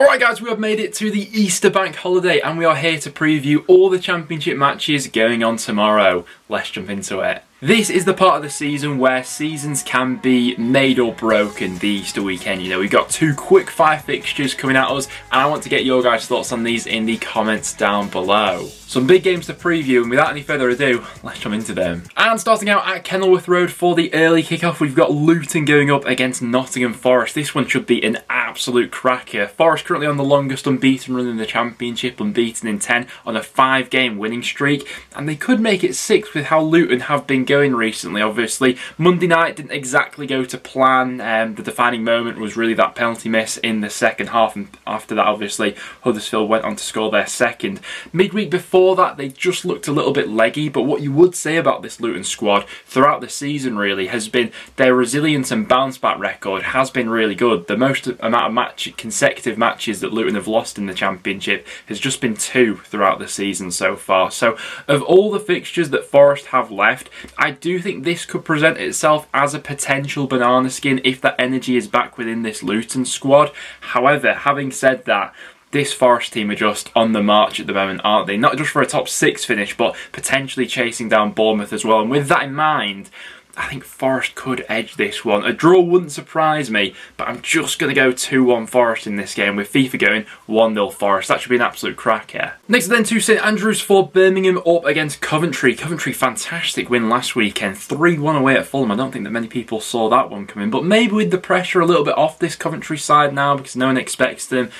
Alright guys, we have made it to the Easter bank holiday and we are here to preview all the championship matches going on tomorrow. Let's jump into it. This is the part of the season where seasons can be made or broken, the Easter weekend. You know, we've got two quick fire fixtures coming at us and I want to get your guys' thoughts on these in the comments down below. Some big games to preview, and without any further ado, let's jump into them. And starting out at Kenilworth Road for the early kickoff, we've got Luton going up against Nottingham Forest. This one should be an absolute cracker. Forest currently on the longest unbeaten run in the championship, unbeaten in 10 on a 5-game winning streak, and they could make it 6 with how Luton have been going recently. Obviously, Monday night didn't exactly go to plan. The defining moment was really that penalty miss in the second half, and after that, obviously, Huddersfield went on to score their second. Midweek before that, they just looked a little bit leggy, but what you would say about this Luton squad throughout the season really has been their resilience and bounce back record has been really good. The most amount of consecutive matches that Luton have lost in the championship has just been 2 throughout the season so far. So of all the fixtures that Forest have left, I do think this could present itself as a potential banana skin if that energy is back within this Luton squad. However, having said that, this Forest team are just on the march at the moment, aren't they? Not just for a top 6 finish, but potentially chasing down Bournemouth as well. And with that in mind, I think Forest could edge this one. A draw wouldn't surprise me, but I'm just going to go 2-1 Forest in this game, with FIFA going 1-0 Forest. That should be an absolute cracker. Next then to St Andrews for Birmingham up against Coventry. Coventry, fantastic win last weekend. 3-1 away at Fulham. I don't think that many people saw that one coming, but maybe with the pressure a little bit off this Coventry side now, because no one expects them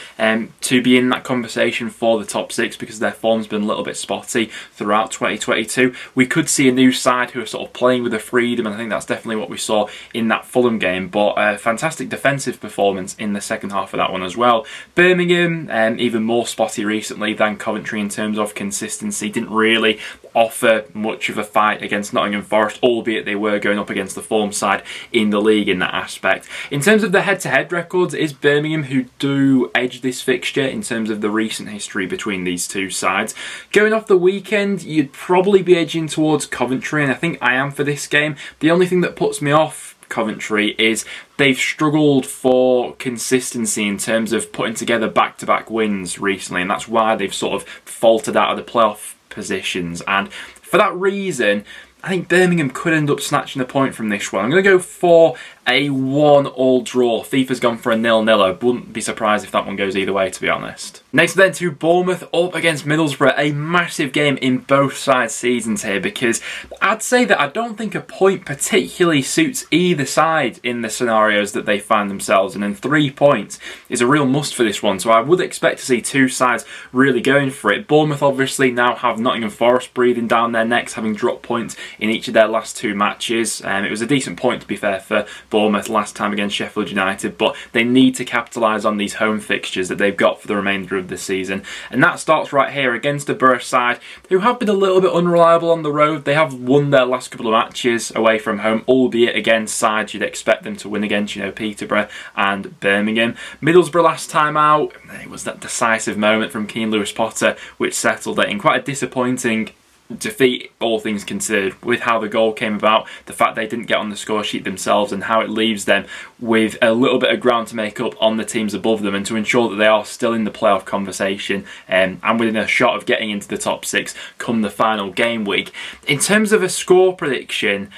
to be in that conversation for the top 6 because their form's been a little bit spotty throughout 2022. We could see a new side who are sort of playing with a freedom, and I think that's definitely what we saw in that Fulham game, but a fantastic defensive performance in the second half of that one as well. Birmingham, even more spotty recently than Coventry in terms of consistency, didn't really offer much of a fight against Nottingham Forest, albeit they were going up against the form side in the league in that aspect. In terms of the head-to-head records, it is Birmingham who do edge this fixture in terms of the recent history between these two sides. Going off the weekend, you'd probably be edging towards Coventry, and I think I am for this game. The only thing that puts me off Coventry is they've struggled for consistency in terms of putting together back-to-back wins recently, and that's why they've sort of faltered out of the playoff positions. And for that reason, I think Birmingham could end up snatching a point from this one. I'm going to go for a 1-1 draw. FIFA's gone for a 0-0. I wouldn't be surprised if that one goes either way, to be honest. Next then to Bournemouth up against Middlesbrough. A massive game in both sides' seasons here, because I'd say that I don't think a point particularly suits either side in the scenarios that they find themselves in, and 3 points is a real must for this one. So I would expect to see two sides really going for it. Bournemouth obviously now have Nottingham Forest breathing down their necks, having dropped points in each of their last 2 matches. It was a decent point, to be fair, for Bournemouth last time against Sheffield United, but they need to capitalise on these home fixtures that they've got for the remainder of the season, and that starts right here against a Borough side who have been a little bit unreliable on the road. They have won their last couple of matches away from home, albeit against sides you'd expect them to win against, you know, Peterborough and Birmingham. Middlesbrough last time out, it was that decisive moment from Keane Lewis-Potter which settled it in quite a disappointing defeat, all things considered, with how the goal came about, the fact they didn't get on the score sheet themselves, and how it leaves them with a little bit of ground to make up on the teams above them and to ensure that they are still in the playoff conversation and within a shot of getting into the top 6 come the final game week. In terms of a score prediction,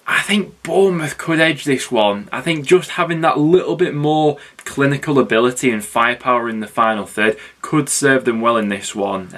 I think Bournemouth could edge this one. I think just having that little bit more clinical ability and firepower in the final third could serve them well in this one.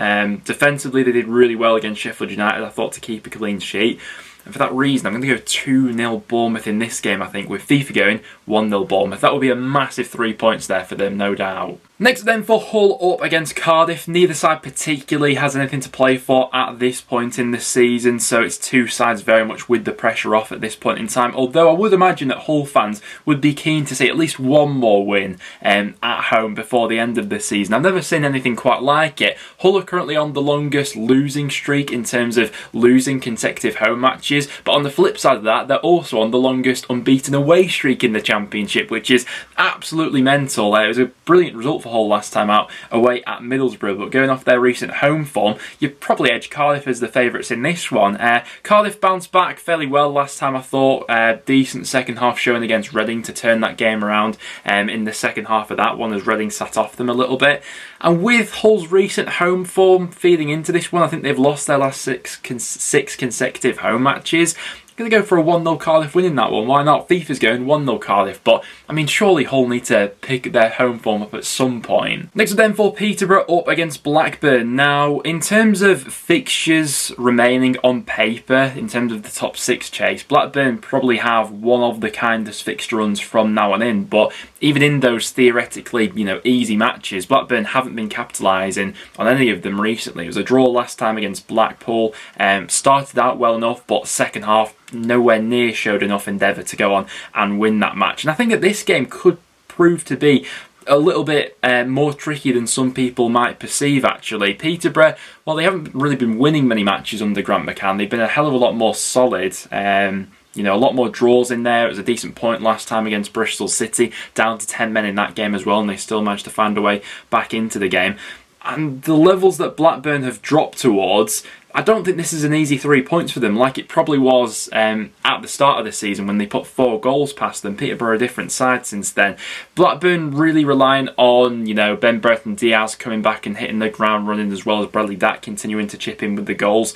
Defensively, they did really well against Sheffield United, I thought, to keep a clean sheet. And for that reason, I'm going to go 2-0 Bournemouth in this game, I think, with FIFA going 1-0 Bournemouth. That will be a massive 3 points there for them, no doubt. Next then for Hull up against Cardiff. Neither side particularly has anything to play for at this point in the season, so it's two sides very much with the pressure off at this point in time. Although I would imagine that Hull fans would be keen to see at least one more win at home before the end of the season. I've never seen anything quite like it. Hull are currently on the longest losing streak in terms of losing consecutive home matches. matches, but on the flip side of that, they're also on the longest unbeaten away streak in the Championship, which is absolutely mental. It was a brilliant result for Hull last time out away at Middlesbrough, but going off their recent home form, you'd probably edge Cardiff as the favourites in this one. Cardiff bounced back fairly well last time, I thought. Decent second half showing against Reading to turn that game around in the second half of that one as Reading sat off them a little bit. And with Hull's recent home form feeding into this one, I think they've lost their last six consecutive home matches. Going to go for a 1-0 Cardiff win in that one. Why not? FIFA's going 1-0 Cardiff, but I mean, surely Hull need to pick their home form up at some point. Next up then for Peterborough up against Blackburn. Now, in terms of fixtures remaining on paper, in terms of the top 6 chase, Blackburn probably have one of the kindest fixture runs from now on in, but even in those theoretically, easy matches, Blackburn haven't been capitalising on any of them recently. It was a draw last time against Blackpool. Started out well enough, but second half nowhere near showed enough endeavour to go on and win that match. And I think that this game could prove to be a little bit more tricky than some people might perceive, actually. Peterborough, well, they haven't really been winning many matches under Grant McCann. They've been a hell of a lot more solid. A lot more draws in there. It was a decent point last time against Bristol City, down to 10 men in that game as well, and they still managed to find a way back into the game. And the levels that Blackburn have dropped towards, I don't think this is an easy 3 points for them, like it probably was at the start of the season when they put 4 goals past them. Peterborough a different side since then. Blackburn really relying on, Ben Brereton Diaz coming back and hitting the ground running, as well as Bradley Datt continuing to chip in with the goals.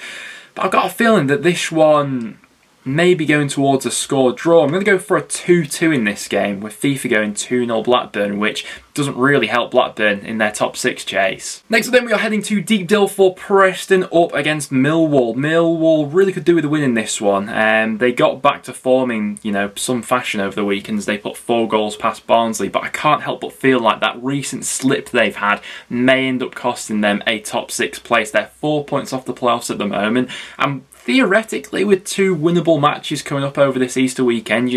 But I've got a feeling that this one maybe going towards a score draw. I'm going to go for a 2-2 in this game, with FIFA going 2-0 Blackburn, which doesn't really help Blackburn in their top 6 chase. Next up then, we are heading to Deepdale for Preston up against Millwall. Millwall really could do with a win in this one. They got back to forming, some fashion over the weekends. They put 4 goals past Barnsley, but I can't help but feel like that recent slip they've had may end up costing them a top 6 place. They're 4 points off the playoffs at the moment, and theoretically, with 2 winnable matches coming up over this Easter weekend,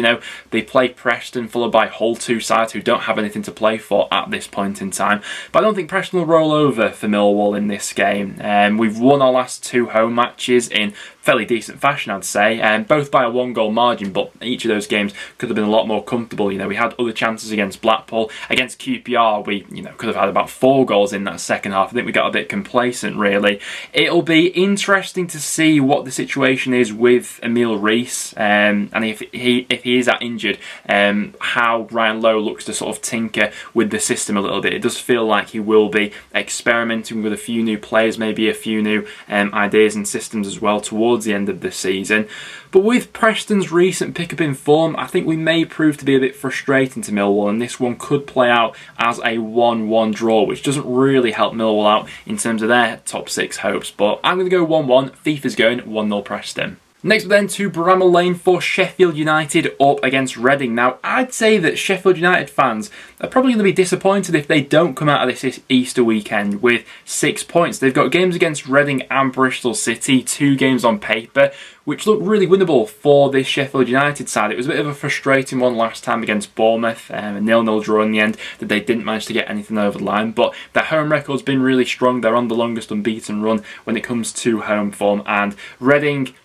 they play Preston followed by Hull, 2 sides who don't have anything to play for at this point in time. But I don't think Preston will roll over for Millwall in this game. We've won our last 2 home matches in fairly decent fashion, I'd say, both by a 1-goal margin, but each of those games could have been a lot more comfortable. We had other chances against Blackpool. Against QPR, we could have had about 4 goals in that second half. I think we got a bit complacent, really. It'll be interesting to see what the situation is with Emile Rees, and if he is that injured, how Ryan Lowe looks to sort of tinker with the system a little bit. It does feel like he will be experimenting with a few new players, maybe a few new ideas and systems as well towards the end of the season. But with Preston's recent pickup in form, I think we may prove to be a bit frustrating to Millwall, and this one could play out as a 1-1 draw, which doesn't really help Millwall out in terms of their top 6 hopes. But I'm going to go 1-1. FIFA's going 1-0 Preston. Next up then to Bramall Lane for Sheffield United up against Reading. Now, I'd say that Sheffield United fans are probably going to be disappointed if they don't come out of this Easter weekend with 6 points. They've got games against Reading and Bristol City, 2 games on paper, which look really winnable for this Sheffield United side. It was a bit of a frustrating one last time against Bournemouth, a 0-0 draw in the end, that they didn't manage to get anything over the line. But their home record's been really strong. They're on the longest unbeaten run when it comes to home form, and Reading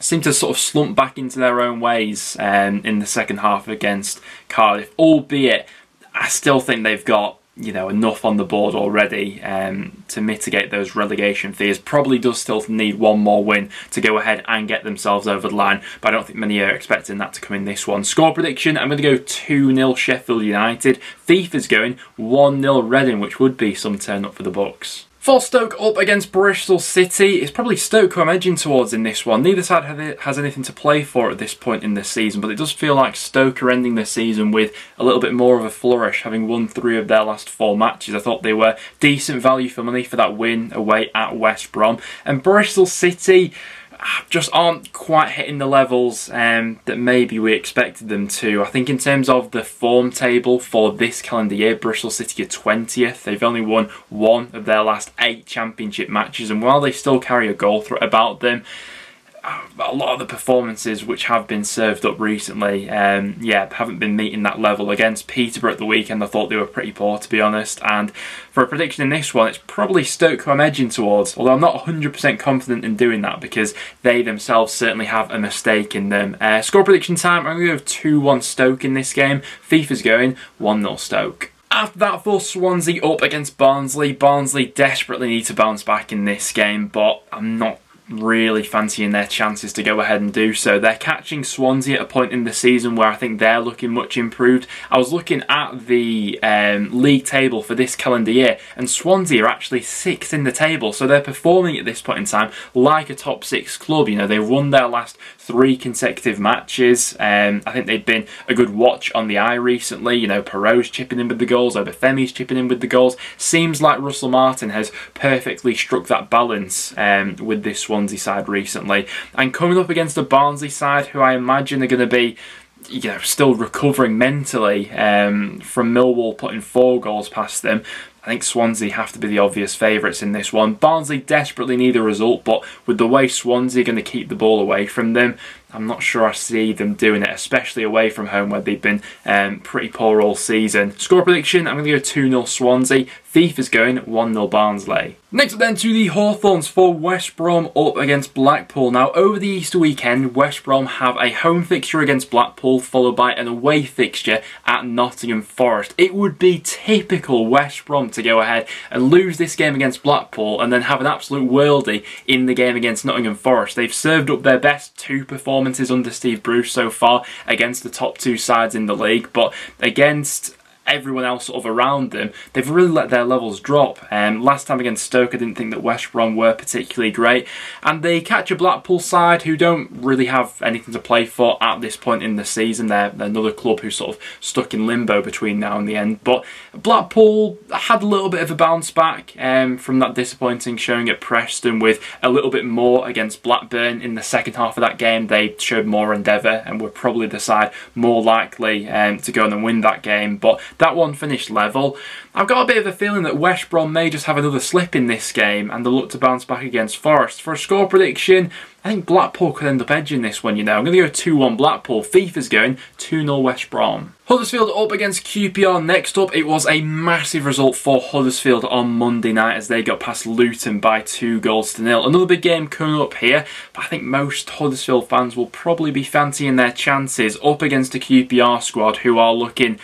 seem to sort of slump back into their own ways in the second half against Cardiff, albeit I still think they've got enough on the board already to mitigate those relegation fears. Probably does still need one more win to go ahead and get themselves over the line, but I don't think many are expecting that to come in this one. Score prediction, I'm going to go 2-0 Sheffield United. FIFA's going 1-0 Reading, which would be some turn up for the Bucks. For Stoke up against Bristol City, it's probably Stoke who I'm edging towards in this one. Neither side has anything to play for at this point in the season, but it does feel like Stoke are ending the season with a little bit more of a flourish, having won 3 of their last 4 matches. I thought they were decent value for money for that win away at West Brom. And Bristol City just aren't quite hitting the levels that maybe we expected them to. I think in terms of the form table for this calendar year, Bristol City are 20th. They've only won 1 of their last 8 championship matches, and while they still carry a goal threat about them, a lot of the performances which have been served up recently, haven't been meeting that level. Against Peterborough at the weekend, I thought they were pretty poor, to be honest. And for a prediction in this one, it's probably Stoke who I'm edging towards, although I'm not 100% confident in doing that because they themselves certainly have a mistake in them. Score prediction time, I'm going to go 2-1 Stoke in this game. FIFA's going 1-0 Stoke. After that, for Swansea up against Barnsley. Barnsley desperately need to bounce back in this game, but I'm not really fancying their chances to go ahead and do so. They're catching Swansea at a point in the season where I think they're looking much improved. I was looking at the league table for this calendar year, and Swansea are actually 6th in the table, so they're performing at this point in time like a top 6 club. You know, they've won their last 3 consecutive matches. I think they've been a good watch on the eye recently. You know, Perot's chipping in with the goals, Obafemi's chipping in with the goals. Seems like Russell Martin has perfectly struck that balance with this Swansea side recently. And coming up against a Barnsley side who I imagine are going to be, you know, still recovering mentally from Millwall putting 4 goals past them. I think Swansea have to be the obvious favourites in this one. Barnsley desperately need a result, but with the way Swansea are going to keep the ball away from them, I'm not sure I see them doing it, especially away from home where they've been pretty poor all season. Score prediction, I'm going to go 2-0 Swansea. FIFA's going 1-0 Barnsley. Next up then to the Hawthorns for West Brom up against Blackpool. Now over the Easter weekend, West Brom have a home fixture against Blackpool followed by an away fixture at Nottingham Forest. It would be typical West Brom to go ahead and lose this game against Blackpool and then have an absolute worldie in the game against Nottingham Forest. They've served up their best 2 performances under Steve Bruce so far against the top 2 sides in the league, but against everyone else sort of around them, they've really let their levels drop. Last time against Stoke, I didn't think that West Brom were particularly great, and they catch a Blackpool side who don't really have anything to play for at this point in the season. They're another club who's sort of stuck in limbo between now and the end, but Blackpool had a little bit of a bounce back from that disappointing showing at Preston with a little bit more against Blackburn in the second half of that game. They showed more endeavour and were probably the side more likely to go on and win that game, but that one finished level. I've got a bit of a feeling that West Brom may just have another slip in this game and they'll look to bounce back against Forest. For a score prediction, I think Blackpool could end up edging this one, you know. I'm going to go 2-1 Blackpool. FIFA's going 2-0 West Brom. Huddersfield up against QPR. Next up, it was a massive result for Huddersfield on Monday night as they got past Luton by 2-0. Another big game coming up here, but I think most Huddersfield fans will probably be fancying their chances up against a QPR squad who are looking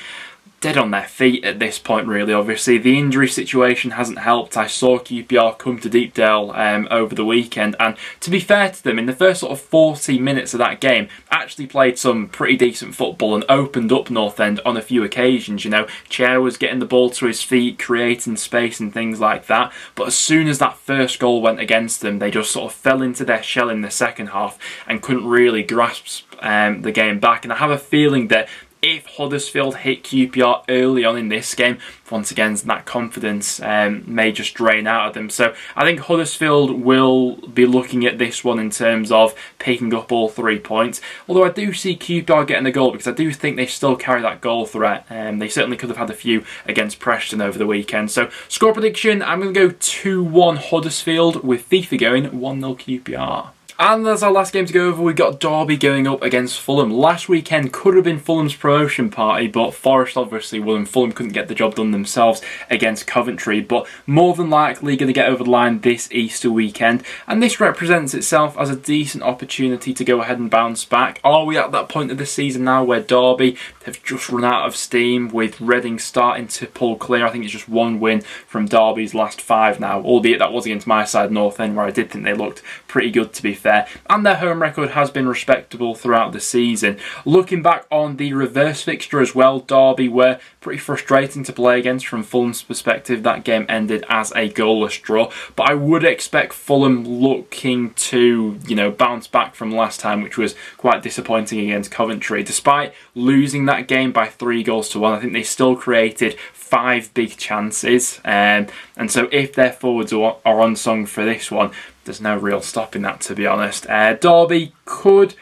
dead on their feet at this point, really. Obviously, the injury situation hasn't helped. I saw QPR come to Deepdale over the weekend, and to be fair to them, in the first sort of 40 minutes of that game, actually played some pretty decent football and opened up North End on a few occasions. You know, Chair was getting the ball to his feet, creating space and things like that, but as soon as that first goal went against them, they just sort of fell into their shell in the second half and couldn't really grasp the game back. And I have a feeling that if Huddersfield hit QPR early on in this game, once again, that confidence may just drain out of them. So I think Huddersfield will be looking at this one in terms of picking up all 3 points. Although I do see QPR getting a goal because I do think they still carry that goal threat. They certainly could have had a few against Preston over the weekend. So score prediction, I'm going to go 2-1 Huddersfield with FIFA going 1-0 QPR. And as our last game to go over, we've got Derby going up against Fulham. Last weekend could have been Fulham's promotion party, but Forest obviously won and Fulham couldn't get the job done themselves against Coventry. But more than likely going to get over the line this Easter weekend. And this represents itself as a decent opportunity to go ahead and bounce back. Are we at that point of the season now where Derby have just run out of steam with Reading starting to pull clear? I think it's just 1 win from Derby's last 5 now, albeit that was against my side, North End, where I did think they looked pretty good to be fair, and their home record has been respectable throughout the season. Looking back on the reverse fixture as well, Derby were pretty frustrating to play against from Fulham's perspective. That game ended as a goalless draw, but I would expect Fulham looking to, you know, bounce back from last time, which was quite disappointing against Coventry. Despite losing that game by 3-1, I think they still created 5 big chances, and so if their forwards are unsung for this one, there's no real stopping that, to be honest. Derby could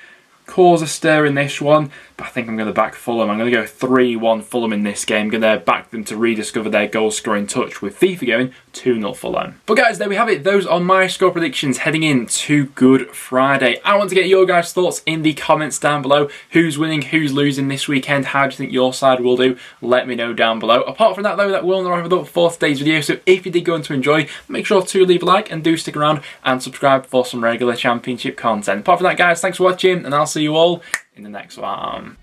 cause a stir in this one, I think I'm going to back Fulham. I'm going to go 3-1 Fulham in this game. I'm going to back them to rediscover their goal-scoring touch, with FIFA going 2-0 Fulham. But guys, there we have it. Those are my score predictions heading in to Good Friday. I want to get your guys' thoughts in the comments down below. Who's winning, who's losing this weekend? How do you think your side will do? Let me know down below. Apart from that though, that will wrap it up for today's video. So if you did go on to enjoy, make sure to leave a like and do stick around and subscribe for some regular Championship content. Apart from that guys, thanks for watching and I'll see you all in the next one.